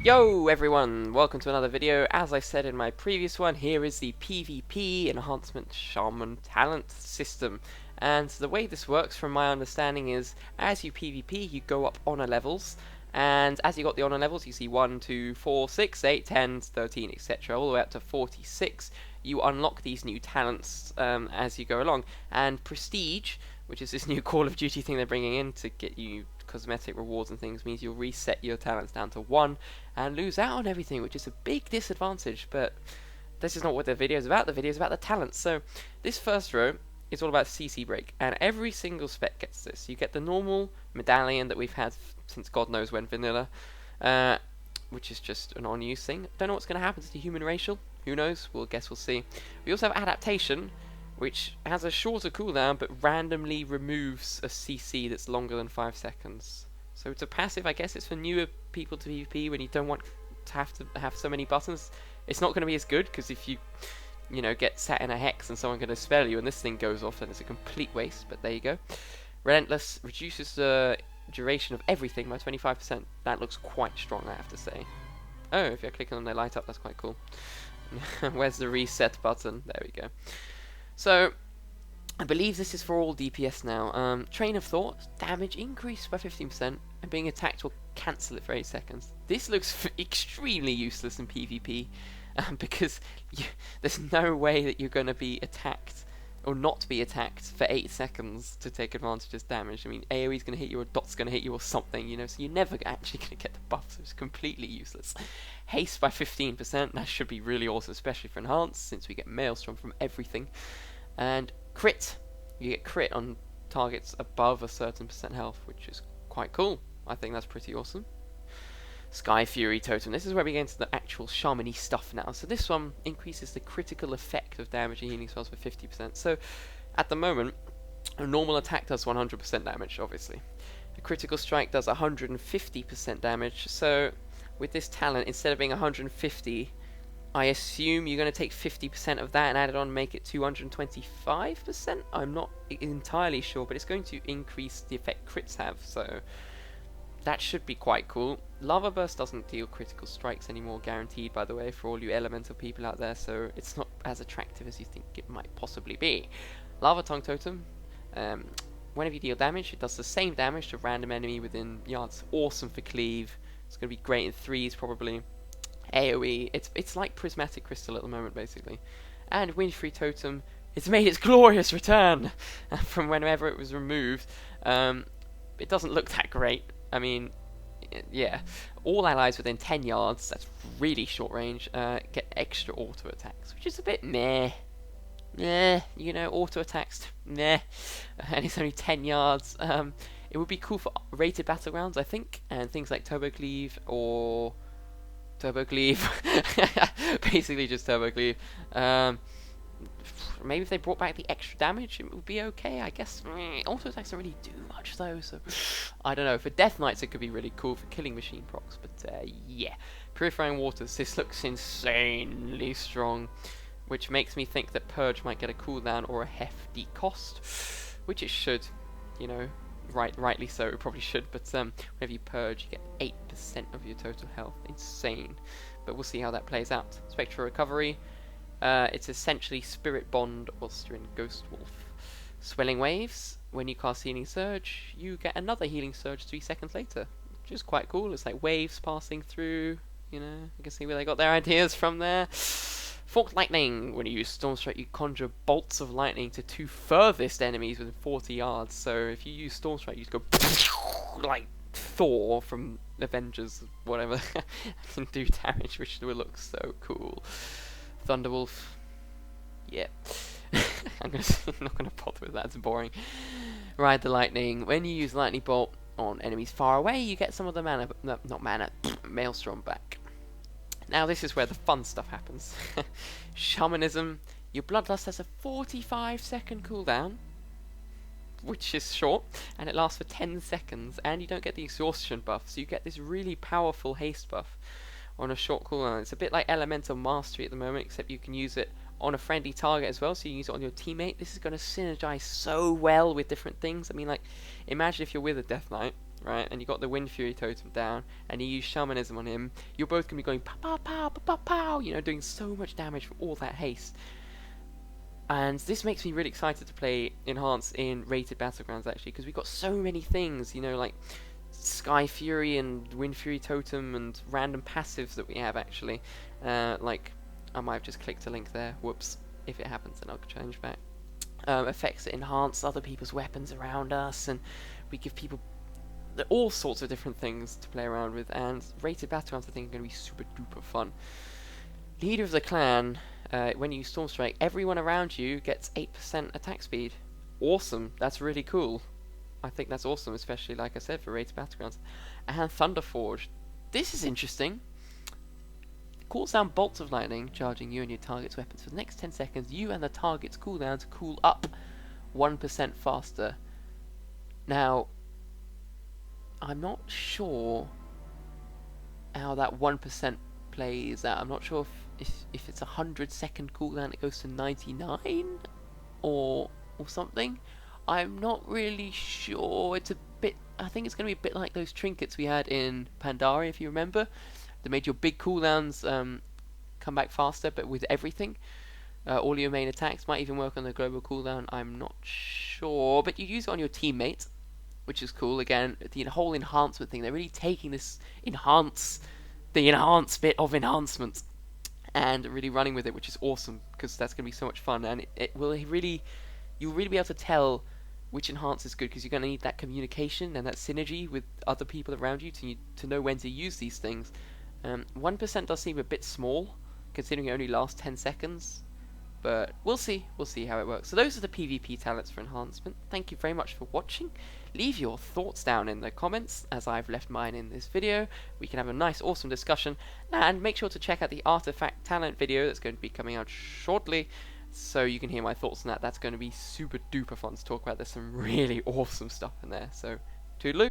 Yo everyone, welcome to another video. As I said in my previous one, here is the PvP Enhancement Shaman talent system. And the way this works from my understanding is, as you PvP, you go up honor levels. And as you got the honor levels, you see 1, 2, 4, 6, 8, 10, 13, etc. all the way up to 46. You unlock these new talents as you go along. And Prestige, which is this new Call of Duty thing they're bringing in to get you cosmetic rewards and things, means you'll reset your talents down to 1 and lose out on everything, which is a big disadvantage. But this is not what the video is about. The video is about the talents. So this first row is all about CC break, and every single spec gets this. You get the normal medallion that we've had since God knows when vanilla, which is just an on-use thing. Don't know what's going to happen to the human racial. Who knows? We'll see. We also have adaptation, which has a shorter cooldown but randomly removes a CC that's longer than 5 seconds. So it's a passive. I guess it's for newer people to PvP when you don't want to have so many buttons. It's not going to be as good, because if you get sat in a hex and someone can dispel you and this thing goes off, then it's a complete waste. But there you go. Relentless reduces the duration of everything by 25%. That looks quite strong, I have to say. Oh, if you're clicking on them, they light up. That's quite cool. Where's the reset button? There we go. So, I believe this is for all DPS now. Train of Thought, damage increased by 15%, and being attacked will cancel it for 8 seconds. This looks extremely useless in PvP, because there's no way that you're going to be attacked, or not be attacked, for 8 seconds to take advantage of damage. I mean, AoE's going to hit you, or Dot's going to hit you, or something, so you're never actually going to get the buff, so it's completely useless. Haste by 15%, that should be really awesome, especially for Enhanced, since we get Maelstrom from everything. And crit, you get crit on targets above a certain percent health, which is quite cool. I think that's pretty awesome. Sky Fury Totem, this is where we get into the actual shaman-y stuff now. So this one increases the critical effect of damage and healing spells by 50%. So at the moment, a normal attack does 100% damage, obviously. A critical strike does 150% damage. So with this talent, instead of being 150, I assume you're going to take 50% of that and add it on and make it 225%? I'm not entirely sure, but it's going to increase the effect crits have, so that should be quite cool. Lava Burst doesn't deal critical strikes anymore, guaranteed, by the way, for all you elemental people out there, so it's not as attractive as you think it might possibly be. Lava Tongue Totem, whenever you deal damage, it does the same damage to a random enemy within yards. Awesome for cleave. It's going to be great in 3s, probably. AoE, it's like Prismatic Crystal at the moment, basically. And Windfree Totem, it's made its glorious return from whenever it was removed. It doesn't look that great. I mean, yeah. All allies within 10 yards, that's really short range, get extra auto attacks, which is a bit meh. Auto attacks, meh. And it's only 10 yards. It would be cool for rated battlegrounds, I think, and things like Turbo Cleave or Turbo Cleave. Basically just Turbo Cleave. Maybe if they brought back the extra damage, it would be okay, I guess. Auto attacks don't really do much though, so I don't know. For Death Knights it could be really cool for killing machine procs, but yeah. Purifying Waters, this looks insanely strong, which makes me think that Purge might get a cooldown or a hefty cost, which it should, rightly so, it probably should, but whenever you purge, you get 8% of your total health. Insane. But we'll see how that plays out. Spectral Recovery, it's essentially Spirit Bond, Austrian Ghost Wolf. Swelling Waves, when you cast Healing Surge, you get another Healing Surge 3 seconds later, which is quite cool. It's like waves passing through, you can see where they got their ideas from there. Forked Lightning, when you use Storm Strike, you conjure bolts of lightning to 2 furthest enemies within 40 yards. So if you use Storm Strike, you just go like Thor from Avengers, whatever, and do damage, which will look so cool. Thunderwolf, yeah. I'm not gonna bother with that. It's boring. Ride the Lightning. When you use Lightning Bolt on enemies far away, you get some of the mana, not mana, Maelstrom back. Now this is where the fun stuff happens. Shamanism, your Bloodlust has a 45-second cooldown, which is short, and it lasts for 10 seconds, and you don't get the exhaustion buff, so you get this really powerful haste buff on a short cooldown. It's a bit like Elemental Mastery at the moment, except you can use it on a friendly target as well, so you can use it on your teammate. This is going to synergize so well with different things. I mean, like, imagine if you're with a Death Knight, right, and you got the Wind Fury totem down, and you use Shamanism on him, you're both going to be going pow pow pow pow pow pow, you know, doing so much damage from all that haste. And this makes me really excited to play Enhance in rated battlegrounds, actually, because we've got so many things, you know, like Sky Fury and Wind Fury Totem and random passives that we have, actually. Like, I might have just clicked a link there, whoops. If it happens, then I'll change back. Effects that enhance other people's weapons around us, and we give people all sorts of different things to play around with, and rated battlegrounds I think are going to be super duper fun. Leader of the clan, when you use Storm Strike, everyone around you gets 8% attack speed. Awesome, that's really cool. I think that's awesome, especially like I said for rated battlegrounds. And Thunderforge, this is interesting. Calls down bolts of lightning, charging you and your target's weapons. For the next 10 seconds, you and the target's cooldowns cool up 1% faster. Now, I'm not sure how that 1% plays out. I'm not sure if it's a 100-second cooldown it goes to 99 or something. I'm not really sure. It's a bit. I think it's going to be a bit like those trinkets we had in Pandaria, if you remember. That made your big cooldowns come back faster, but with everything. All your main attacks might even work on the global cooldown. I'm not sure, but you use it on your teammate, which is cool. Again, the whole enhancement thing. They're really taking this the enhance bit of enhancement, and really running with it, which is awesome because that's going to be so much fun, and it will really, you'll really be able to tell which enhance is good because you're going to need that communication and that synergy with other people around you to know when to use these things. 1% does seem a bit small, considering it only lasts 10 seconds, but we'll see how it works. So those are the PvP talents for enhancement. Thank you very much for watching. Leave your thoughts down in the comments, as I've left mine in this video. We can have a nice, awesome discussion, and make sure to check out the Artifact talent video that's going to be coming out shortly, so you can hear my thoughts on that. That's going to be super duper fun to talk about. There's some really awesome stuff in there, so toodaloo.